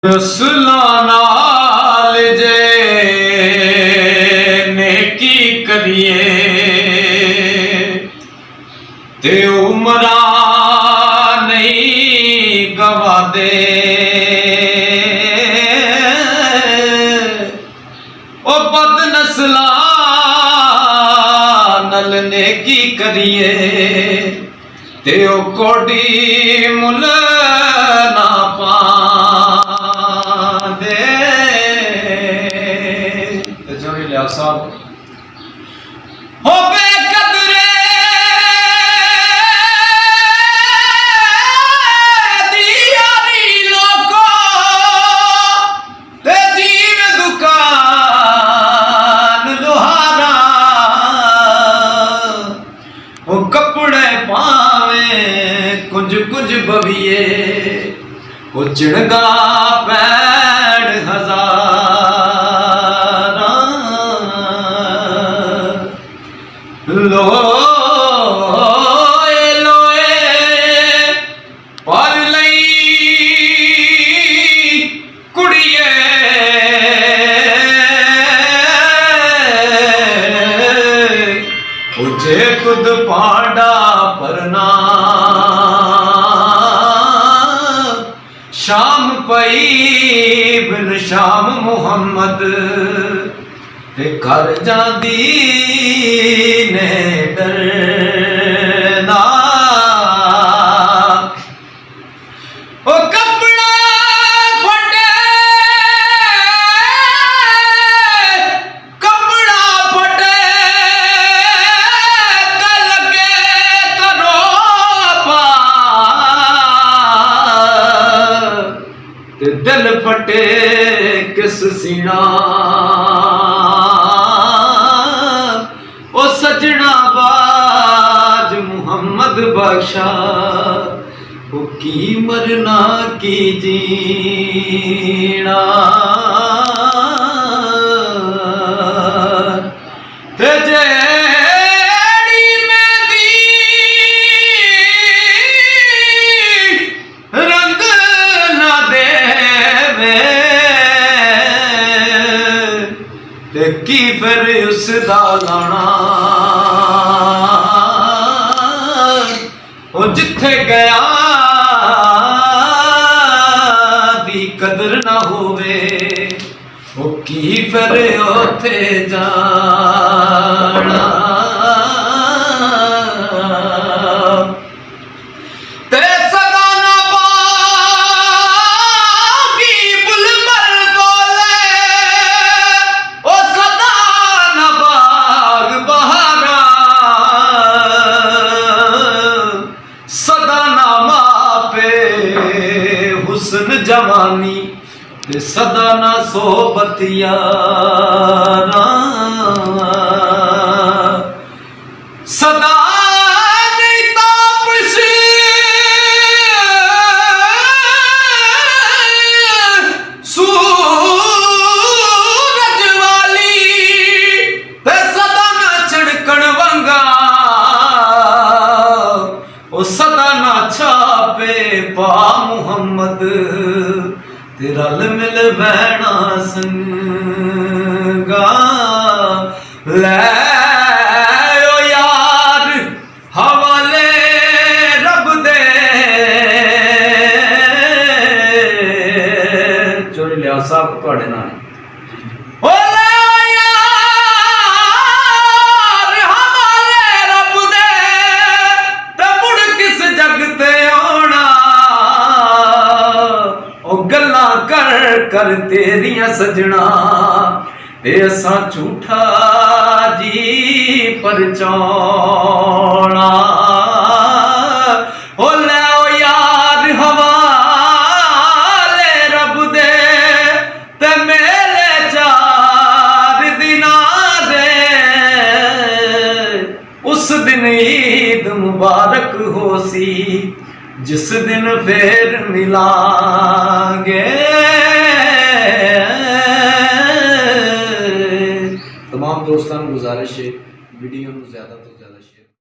रसूलां नाल जे नेकी करिए ते उमरा नहीं गवादे। ओ बदनस्लां नल नेकी करिए ते ओ कोडी मुल ना पांदे। जोड़ी लिया साहब हो बेकदरे दी यारी लोको ते जीव दुकान लोहारा। वो कपड़े पावे कुंज कुंज बविए वो चिड़गा पैड़ हजारा। लोए लोए पर लई कुड़िए उजे खुद पांडा परना। शाम पई बिन शाम मुहम्मद ते घर जांदी ने डरना। ओ कपड़ा फटे कपड़ा फटे ते लगे करो पा ते दिल फटे किस सीना। ओ सजना बाज मुहम्मद बख्शा वो की मरना की जीना। ते जेड़ी मेहंदी रंग ना देवे ते की फिर उसदा लाना। ओ जिथे गया दी कदर ना होवे ओ की फिर उथे जाना। ते सदा ना बागी बुलबुल बोले ओ सदा ना बाग बहारा। सदा ना मापे हुस्न जवानी ते सदा ना सोबत यारा। सदा नहीं तापस सूरज वाली ते सदा ना छिड़कण वंगा। ओ सदा ना छापे पा मुहम्मद ते रल मिल बहना संगा। ले ओ यार हवाले रब दे चोरी लिया साहब तुहाडे नाल ओ ले ओ यार हवाले रब दे ते मुड़ किस जग ते आउणा। ओ गल्लां कर कर तेरियां सजना ते असां झूठा जी परचौना। ओ ले ओ यार हवाले रब दे ते मेले चार दिनां दे। उस दिन ईद मुबारक होसी जिस दिन फिर मिलांगे। तमाम दोस्तों गुजारिश है वीडियो ज्यादा तो